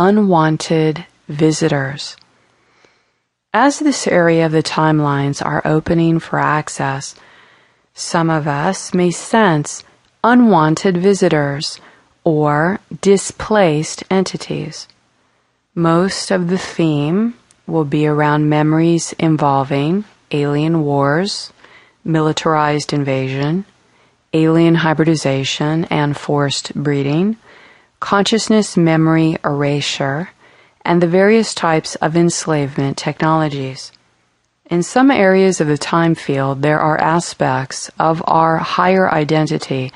Unwanted Visitors. As this area of the timelines are opening for access, some of us may sense unwanted visitors or displaced entities. Most of the theme will be around memories involving alien wars, militarized invasion, alien hybridization and forced breeding, consciousness memory erasure, and the various types of enslavement technologies. In some areas of the time field, there are aspects of our higher identity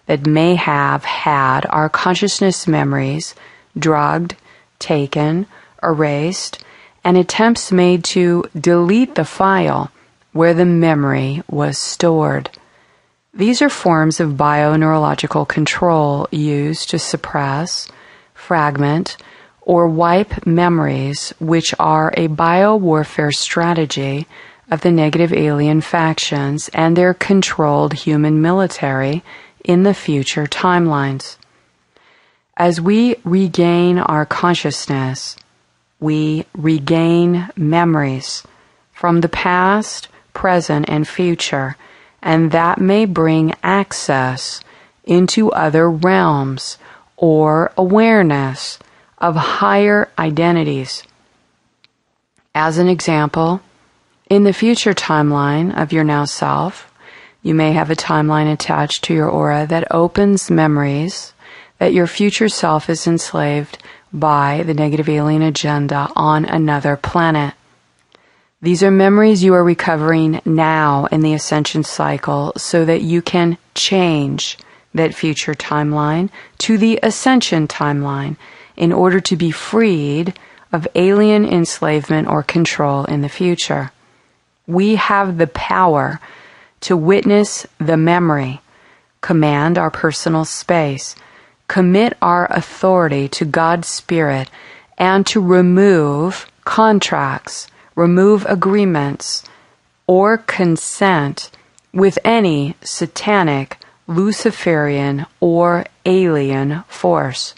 that may have had our consciousness memories drugged, taken, erased, and attempts made to delete the file where the memory was stored. These are forms of bioneurological control used to suppress, fragment, or wipe memories, which are a biowarfare strategy of the negative alien factions and their controlled human military in the future timelines. As we regain our consciousness, we regain memories from the past, present, and future, and that may bring access into other realms or awareness of higher identities. As an example, in the future timeline of your now self, you may have a timeline attached to your aura that opens memories that your future self is enslaved by the negative alien agenda on another planet. These are memories you are recovering now in the ascension cycle so that you can change that future timeline to the ascension timeline in order to be freed of alien enslavement or control in the future. We have the power to witness the memory, command our personal space, commit our authority to God's Spirit, and to remove contracts, remove agreements, or consent with any satanic, Luciferian, or alien force.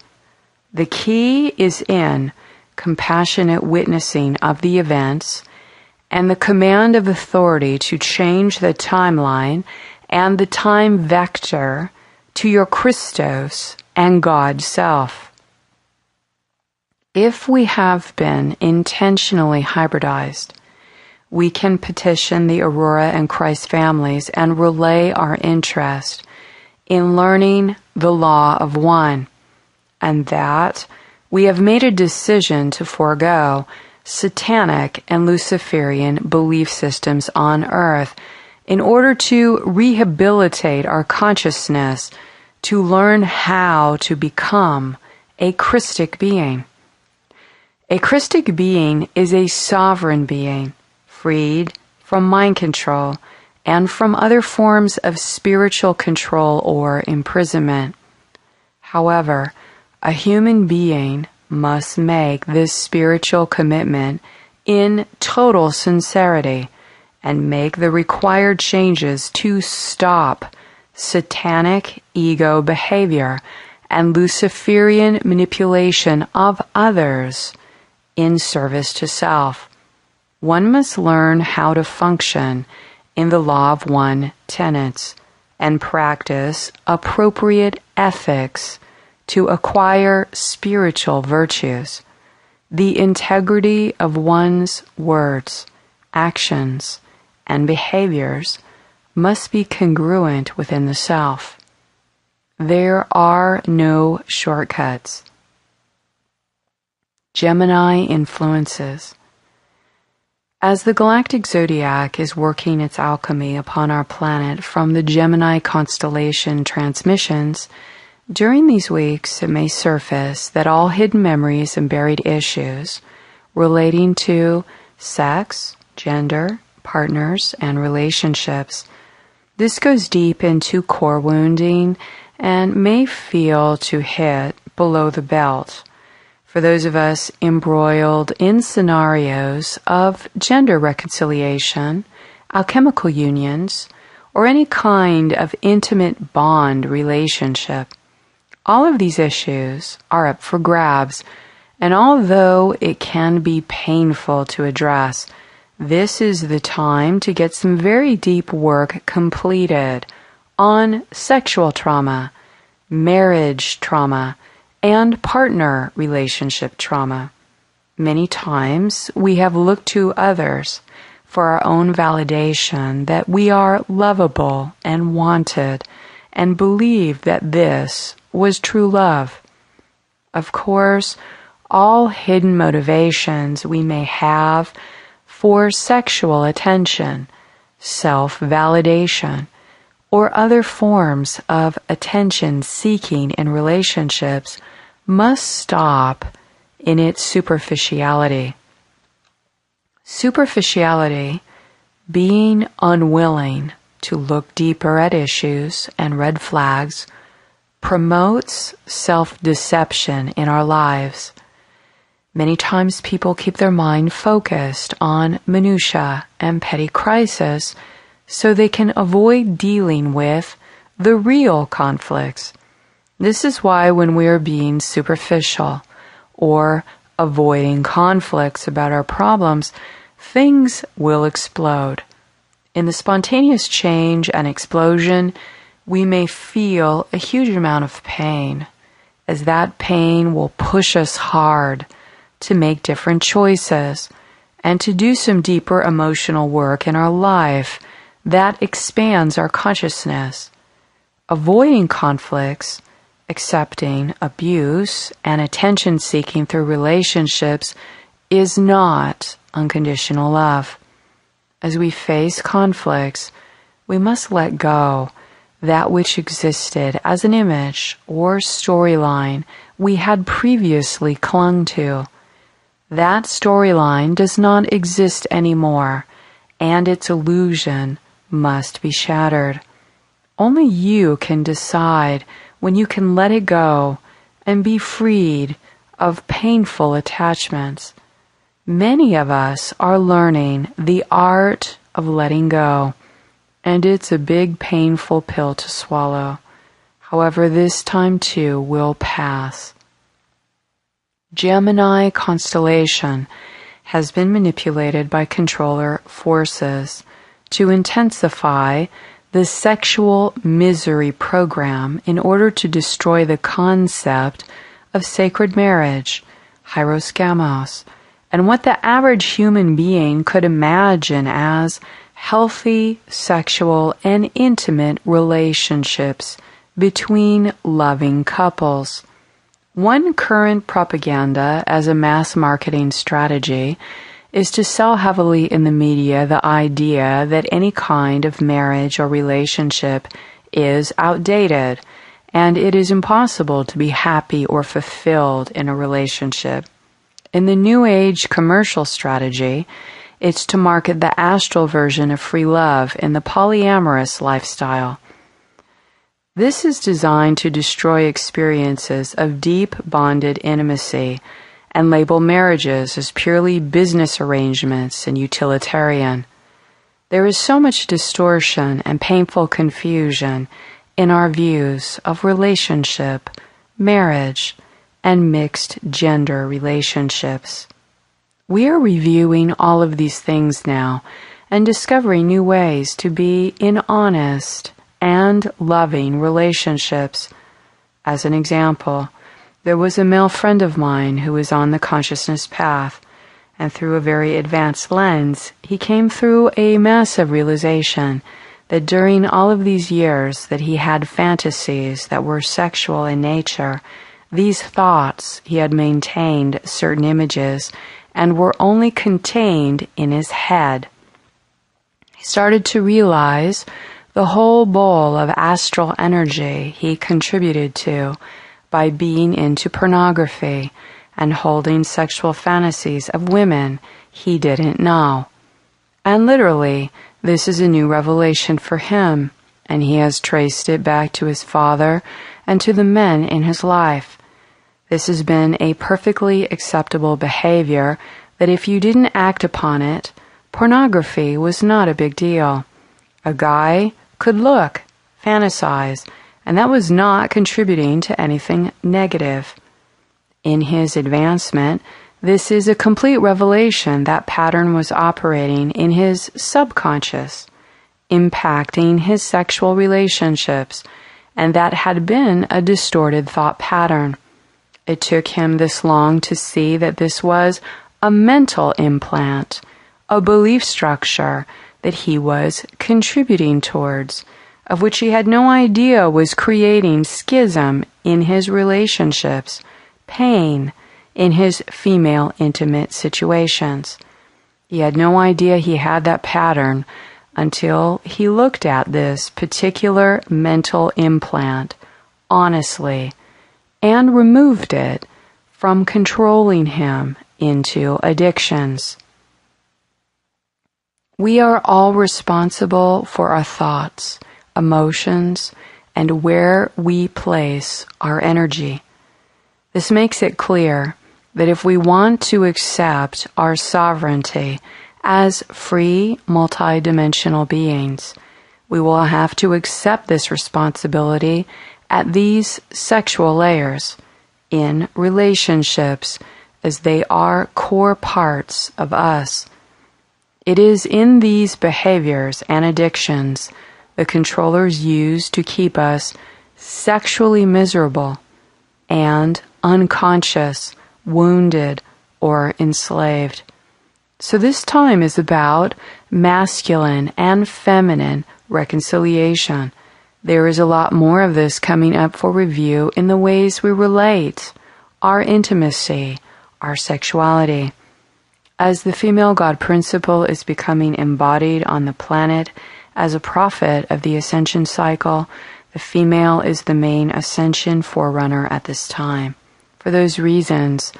The key is in compassionate witnessing of the events and the command of authority to change the timeline and the time vector to your Christos and God self. If we have been intentionally hybridized, we can petition the Aurora and Christ families and relay our interest in learning the law of one, and that we have made a decision to forego satanic and Luciferian belief systems on earth in order to rehabilitate our consciousness to learn how to become a Christic being. A Christic being is a sovereign being, freed from mind control and from other forms of spiritual control or imprisonment. However, a human being must make this spiritual commitment in total sincerity and make the required changes to stop satanic ego behavior and Luciferian manipulation of others in service to self. One must learn how to function in the law of one tenets and practice appropriate ethics to acquire spiritual virtues. The integrity of one's words, actions, and behaviors must be congruent within the self. There are no shortcuts. Gemini influences. As the galactic zodiac is working its alchemy upon our planet from the Gemini constellation transmissions, during these weeks it may surface that all hidden memories and buried issues relating to sex, gender, partners, and relationships. This goes deep into core wounding and may feel to hit below the belt. For those of us embroiled in scenarios of gender reconciliation, alchemical unions, or any kind of intimate bond relationship, all of these issues are up for grabs And although it can be painful to address, this is the time to get some very deep work completed on sexual trauma, marriage trauma, and partner relationship trauma. Many times we have looked to others for our own validation that we are lovable and wanted, and believe that this was true love. Of course, all hidden motivations we may have for sexual attention, self-validation, or other forms of attention-seeking in relationships must stop in its superficiality. Superficiality, being unwilling to look deeper at issues and red flags, promotes self-deception in our lives. Many times people keep their mind focused on minutia and petty crisis so they can avoid dealing with the real conflicts. This is why when we are being superficial or avoiding conflicts about our problems, things will explode. In the spontaneous change and explosion, we may feel a huge amount of pain, as that pain will push us hard to make different choices and to do some deeper emotional work in our life that expands our consciousness. Avoiding conflicts, accepting abuse, and attention-seeking through relationships is not unconditional love. As we face conflicts, we must let go that which existed as an image or storyline we had previously clung to. That storyline does not exist anymore, and its illusion must be shattered. Only you can decide when you can let it go and be freed of painful attachments. Many of us are learning the art of letting go, and it's a big painful pill to swallow. However, this time too will pass. Gemini constellation has been manipulated by controller forces to intensify the sexual misery program in order to destroy the concept of sacred marriage, hieroskamos, and what the average human being could imagine as healthy sexual and intimate relationships between loving couples. One current propaganda as a mass marketing strategy is to sell heavily in the media the idea that any kind of marriage or relationship is outdated and it is impossible to be happy or fulfilled in a relationship. In the New Age commercial strategy, it's to market the astral version of free love in the polyamorous lifestyle. This is designed to destroy experiences of deep bonded intimacy and label marriages as purely business arrangements and utilitarian. There is so much distortion and painful confusion in our views of relationship, marriage, and mixed gender relationships. We are reviewing all of these things now and discovering new ways to be in honest and loving relationships. As an example, there was a male friend of mine who was on the consciousness path, and through a very advanced lens, he came through a massive realization that during all of these years that he had fantasies that were sexual in nature, these thoughts he had maintained certain images and were only contained in his head. He started to realize the whole bowl of astral energy he contributed to by being into pornography and holding sexual fantasies of women he didn't know. And literally, this is a new revelation for him, and he has traced it back to his father and to the men in his life. This has been a perfectly acceptable behavior that if you didn't act upon it, pornography was not a big deal. A guy could look, fantasize, and that was not contributing to anything negative. In his advancement, this is a complete revelation that pattern was operating in his subconscious, impacting his sexual relationships, and that had been a distorted thought pattern. It took him this long to see that this was a mental implant, a belief structure that he was contributing towards, of which he had no idea was creating schism in his relationships, pain in his female intimate situations. He had no idea he had that pattern until he looked at this particular mental implant honestly and removed it from controlling him into addictions. We are all responsible for our thoughts, emotions, and where we place our energy. This makes it clear that if we want to accept our sovereignty as free, multidimensional beings, we will have to accept this responsibility at these sexual layers, in relationships, as they are core parts of us. It is in these behaviors and addictions the controllers use to keep us sexually miserable and unconscious, wounded, or enslaved. So this time is about masculine and feminine reconciliation. There is a lot more of this coming up for review in the ways we relate, our intimacy, our sexuality. As the female God principle is becoming embodied on the planet as a prophet of the ascension cycle, the female is the main ascension forerunner at this time. For those reasons,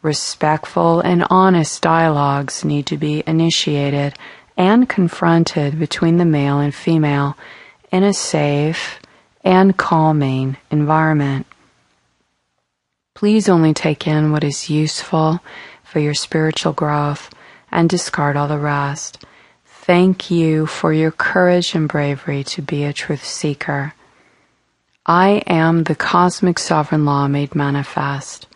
respectful and honest dialogues need to be initiated and confronted between the male and female in a safe and calming environment. Please only take in what is useful for your spiritual growth and discard all the rest. Thank you for your courage and bravery to be a truth seeker. I am the cosmic sovereign law made manifest.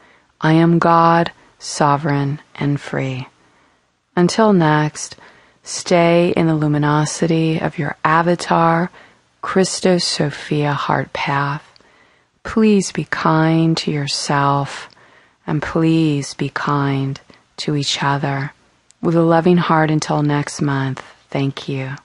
I am God, sovereign and free. Until next, stay in the luminosity of your avatar, Christos Sophia heart path. Please be kind to yourself, and please be kind to each other. With a loving heart until next month, thank you.